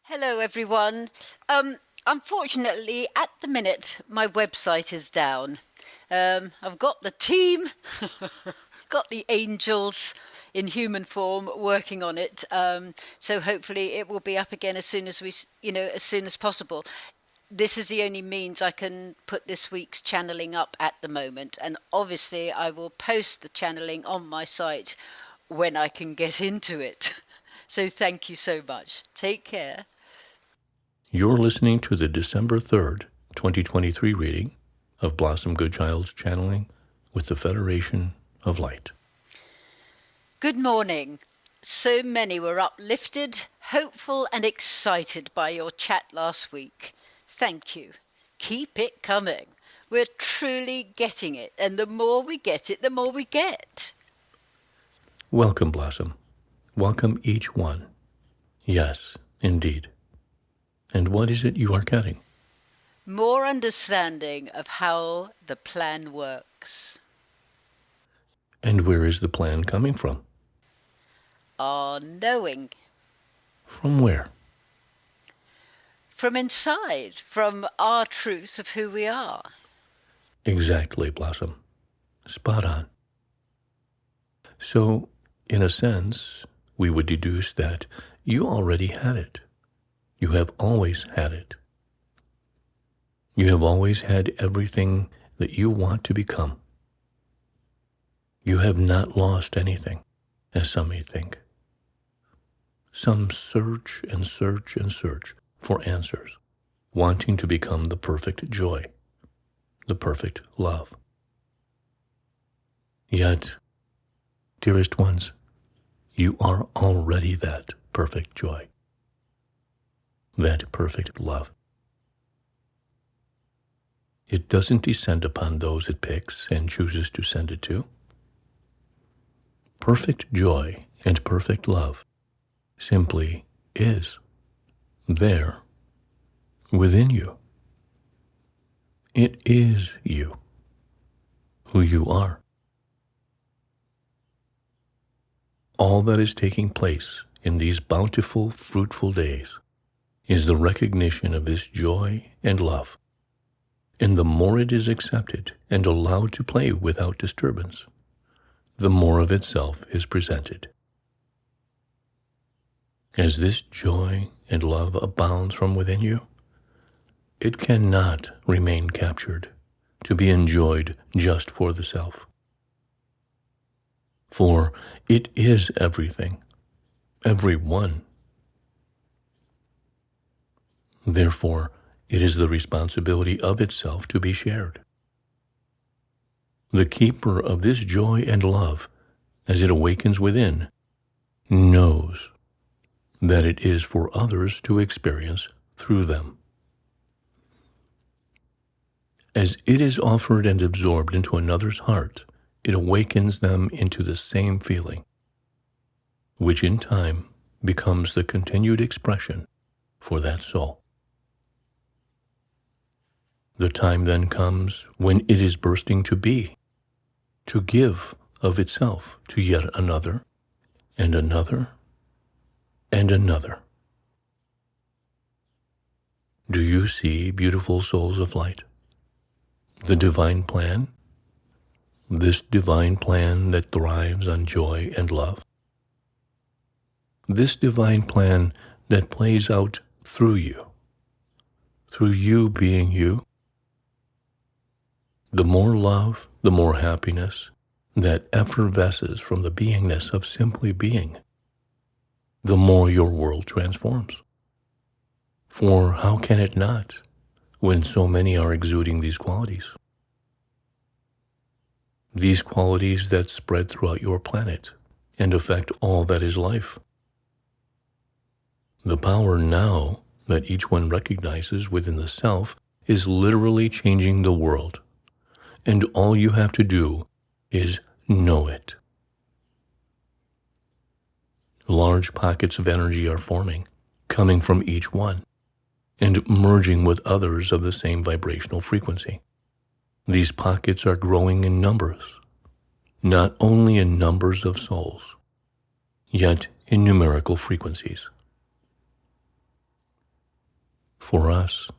Hello, everyone. Unfortunately, at the minute, my website is down. I've got the team, got the angels in human form working on it. So hopefully, it will be up again as soon as as soon as possible. This is the only means I can put this week's channeling up at the moment, and obviously, I will post the channeling on my site when I can get into it. So thank you so much. Take care. You're listening to the December 3rd, 2023 reading of Blossom Goodchild's channeling with the Federation of Light. Good morning. So many were uplifted, hopeful and excited by your chat last week. Thank you. Keep it coming. We're truly getting it, and the more we get it, the more we get. Welcome, Blossom. Welcome each one. Yes, indeed. And what is it you are getting? More understanding of how the plan works. And where is the plan coming from? Our knowing. From where? From inside, from our truth of who we are. Exactly, Blossom. Spot on. So, in a sense, we would deduce that you already had it. You have always had it. You have always had everything that you want to become. You have not lost anything, as some may think. Some search and search and search for answers, wanting to become the perfect joy, the perfect love. Yet, dearest ones, you are already that perfect joy, that perfect love. It doesn't descend upon those it picks and chooses to send it to. Perfect joy and perfect love simply is there within you. It is you, who you are. All that is taking place in these bountiful, fruitful days is the recognition of this joy and love. And the more it is accepted and allowed to play without disturbance, the more of itself is presented. As this joy and love abounds from within you, it cannot remain captured to be enjoyed just for the self. For it is everything, everyone. Therefore, it is the responsibility of itself to be shared. The keeper of this joy and love, as it awakens within, knows that it is for others to experience through them. As it is offered and absorbed into another's heart, it awakens them into the same feeling, which in time becomes the continued expression for that soul. The time then comes when it is bursting to be, to give of itself to yet another, and another, and another. Do you see, beautiful souls of light, the divine plan? This divine plan that thrives on joy and love? This divine plan that plays out through you being you? The more love, the more happiness that effervesces from the beingness of simply being, the more your world transforms. For how can it not, when so many are exuding these qualities? These qualities that spread throughout your planet and affect all that is life. The power now that each one recognizes within the self is literally changing the world. And all you have to do is know it. Large pockets of energy are forming, coming from each one, and merging with others of the same vibrational frequency. These pockets are growing in numbers, not only in numbers of souls, yet in numerical frequencies. For us,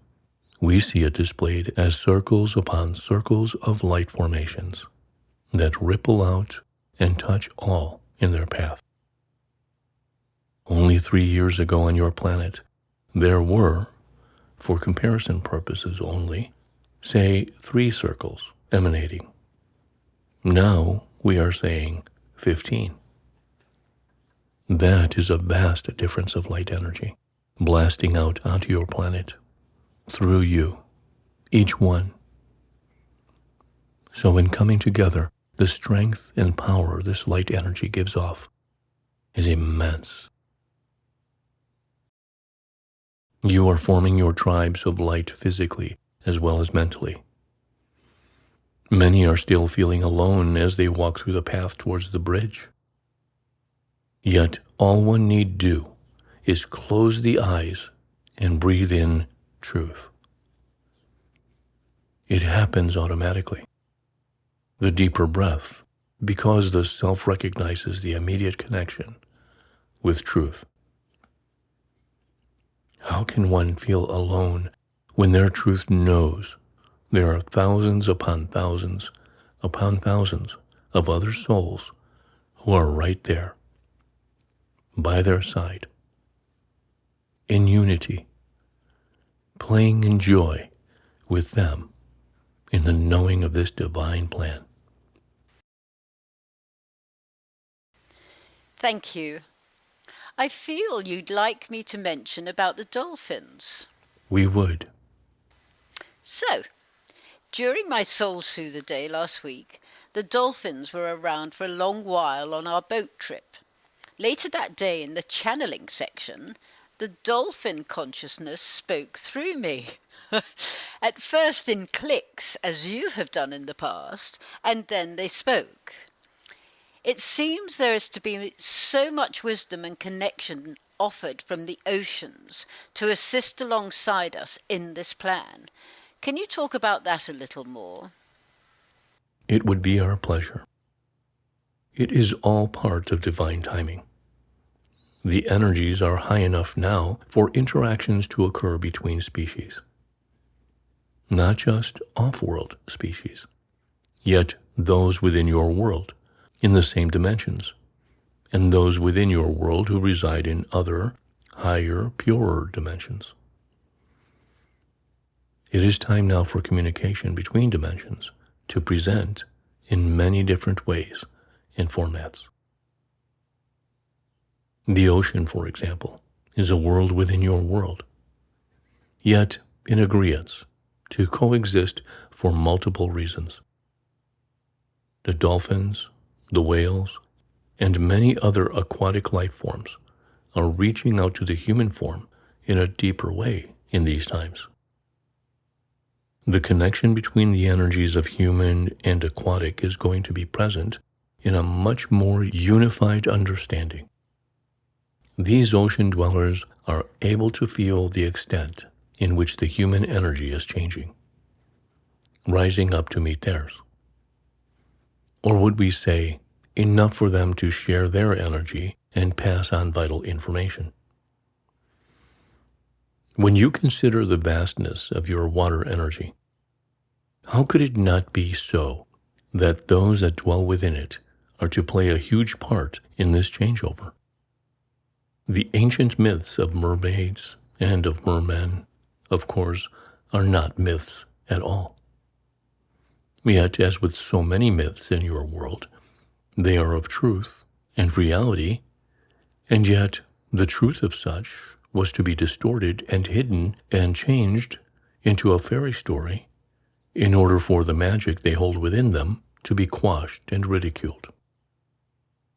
we see it displayed as circles upon circles of light formations that ripple out and touch all in their path. Only 3 years ago on your planet, there were, for comparison purposes only, say 3 circles emanating. Now we are saying 15. That is a vast difference of light energy, blasting out onto your planet, through you, each one. So in coming together, the strength and power this light energy gives off is immense. You are forming your tribes of light physically as well as mentally. Many are still feeling alone as they walk through the path towards the bridge. Yet all one need do is close the eyes and breathe in truth. It happens automatically. The deeper breath, because the self recognizes the immediate connection with truth. How can one feel alone when their truth knows there are thousands upon thousands of other souls who are right there, by their side, in unity, playing in joy with them in the knowing of this divine plan? Thank you. I feel you'd like me to mention about the dolphins. We would. So, during my Soul Soother Day last week, the dolphins were around for a long while on our boat trip. Later that day in the channeling section, the dolphin consciousness spoke through me. At first in clicks, as you have done in the past, and then they spoke. It seems there is to be so much wisdom and connection offered from the oceans to assist alongside us in this plan. Can you talk about that a little more? It would be our pleasure. It is all part of divine timing. The energies are high enough now for interactions to occur between species. Not just off-world species, yet those within your world in the same dimensions, and those within your world who reside in other, higher, purer dimensions. It is time now for communication between dimensions to present in many different ways and formats. The ocean, for example, is a world within your world, yet in agreeance to coexist for multiple reasons. The dolphins, the whales, and many other aquatic life forms are reaching out to the human form in a deeper way in these times. The connection between the energies of human and aquatic is going to be present in a much more unified understanding. These ocean dwellers are able to feel the extent in which the human energy is changing, rising up to meet theirs. Or would we say, enough for them to share their energy and pass on vital information? When you consider the vastness of your water energy, how could it not be so that those that dwell within it are to play a huge part in this changeover? The ancient myths of mermaids and of mermen, of course, are not myths at all. Yet, as with so many myths in your world, they are of truth and reality, and yet the truth of such was to be distorted and hidden and changed into a fairy story in order for the magic they hold within them to be quashed and ridiculed.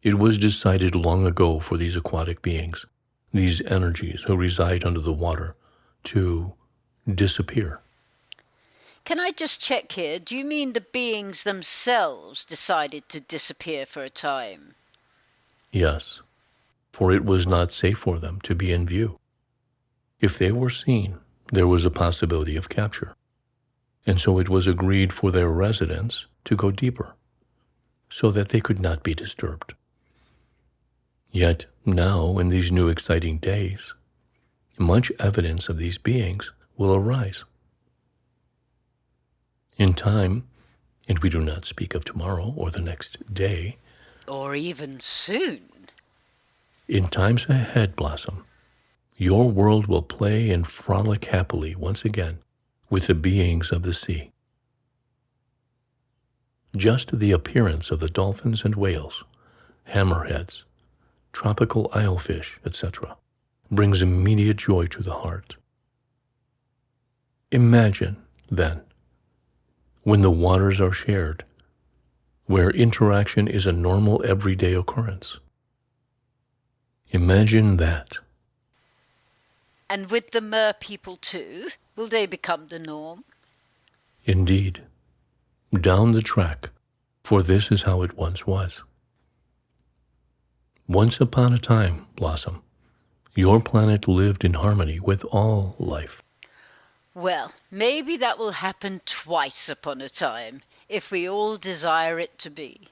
It was decided long ago for these aquatic beings, these energies who reside under the water, to disappear. Can I just check here? Do you mean the beings themselves decided to disappear for a time? Yes, for it was not safe for them to be in view. If they were seen, there was a possibility of capture, and so it was agreed for their residents to go deeper, so that they could not be disturbed. Yet now, in these new exciting days, much evidence of these beings will arise. In time, and we do not speak of tomorrow or the next day, or even soon. In times ahead, Blossom, your world will play and frolic happily once again with the beings of the sea. Just the appearance of the dolphins and whales, hammerheads, tropical islefish, etc., brings immediate joy to the heart. Imagine, then, when the waters are shared, where interaction is a normal everyday occurrence. Imagine that. And with the mer people too, will they become the norm? Indeed. Down the track, for this is how it once was. Once upon a time, Blossom, your planet lived in harmony with all life. Well, maybe that will happen twice upon a time, if we all desire it to be.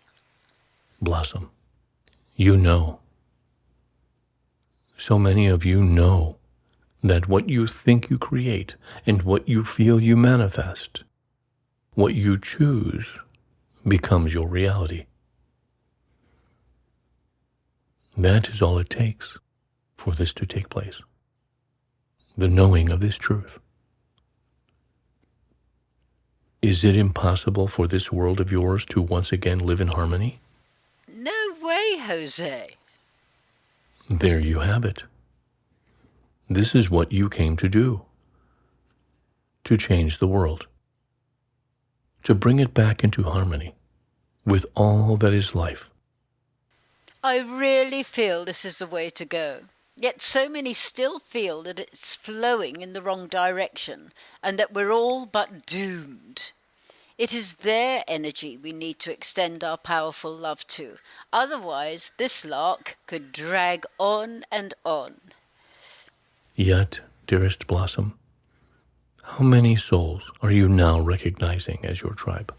Blossom, you know. So many of you know that what you think you create and what you feel you manifest, what you choose, becomes your reality. That is all it takes for this to take place. The knowing of this truth. Is it impossible for this world of yours to once again live in harmony? No way, Jose. There you have it. This is what you came to do. To change the world. To bring it back into harmony with all that is life. I really feel this is the way to go. Yet so many still feel that it's flowing in the wrong direction and that we're all but doomed. It is their energy we need to extend our powerful love to. Otherwise, this lark could drag on and on. Yet, dearest Blossom, how many souls are you now recognizing as your tribe?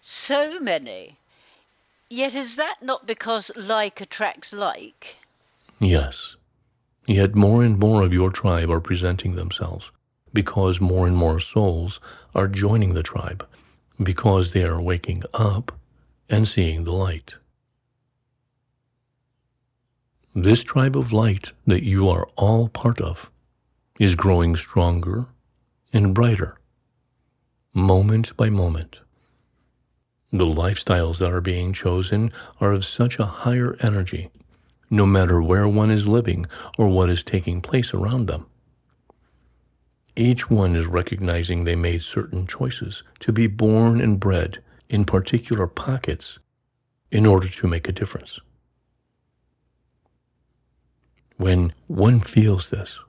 So many. Yet is that not because like attracts like? Yes. Yet more and more of your tribe are presenting themselves because more and more souls are joining the tribe because they are waking up and seeing the light. This tribe of light that you are all part of is growing stronger and brighter, moment by moment. The lifestyles that are being chosen are of such a higher energy, no matter where one is living or what is taking place around them. Each one is recognizing they made certain choices to be born and bred in particular pockets in order to make a difference. When one feels this,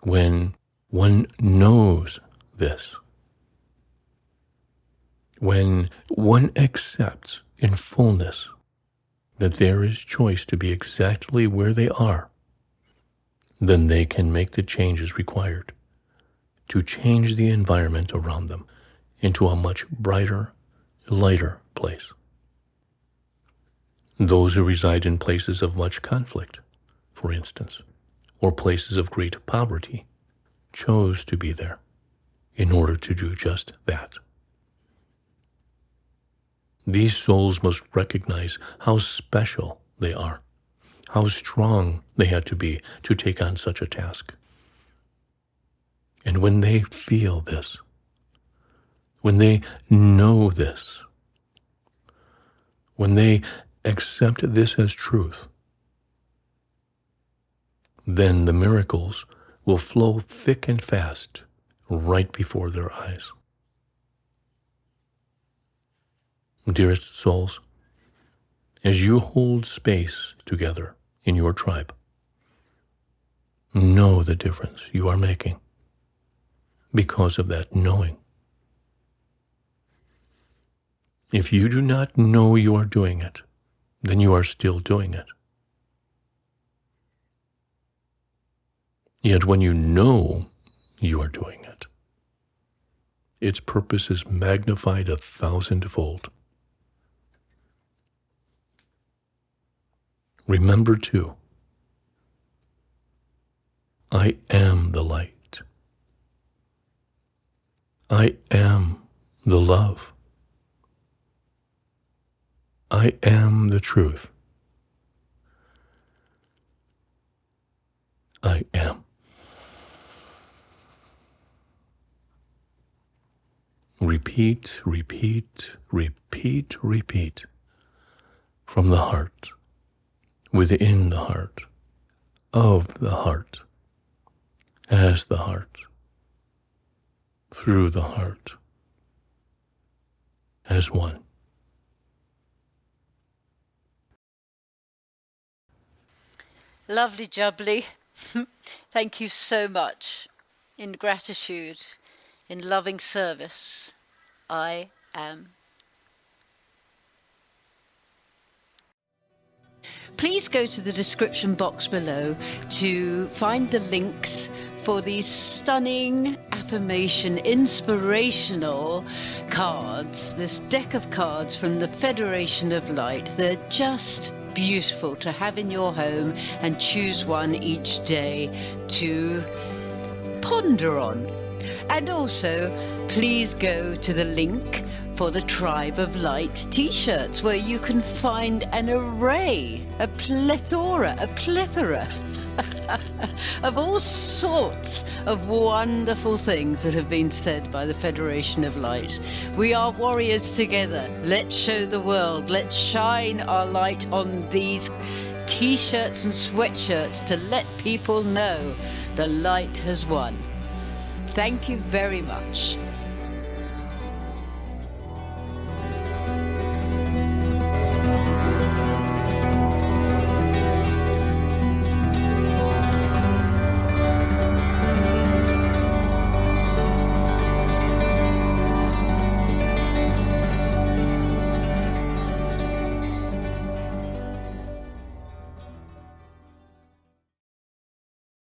when one knows this, when one accepts in fullness that there is choice to be exactly where they are, then they can make the changes required to change the environment around them into a much brighter, lighter place. Those who reside in places of much conflict, for instance, or places of great poverty, chose to be there in order to do just that. These souls must recognize how special they are, how strong they had to be to take on such a task. And when they feel this, when they know this, when they accept this as truth, then the miracles will flow thick and fast right before their eyes. Dearest souls, as you hold space together in your tribe, know the difference you are making because of that knowing. If you do not know you are doing it, then you are still doing it. Yet when you know you are doing it, its purpose is magnified 1,000-fold. Remember too, I am the light. I am the love. I am the truth. I am. Repeat, repeat, repeat, repeat. From the heart, within the heart, of the heart, as the heart, through the heart, as one. Lovely jubbly. Thank you so much. In gratitude, in loving service, I am. Please go to the description box below to find the links for these stunning affirmation inspirational cards, this deck of cards from the Federation of Light. They're just beautiful to have in your home, and choose one each day to ponder on. And also, please go to the link for the Tribe of Light t-shirts, where you can find an array, a plethora of all sorts of wonderful things that have been said by the Federation of Light. We are warriors together. Let's show the world. Let's shine our light on these t-shirts and sweatshirts to let people know the light has won. Thank you very much.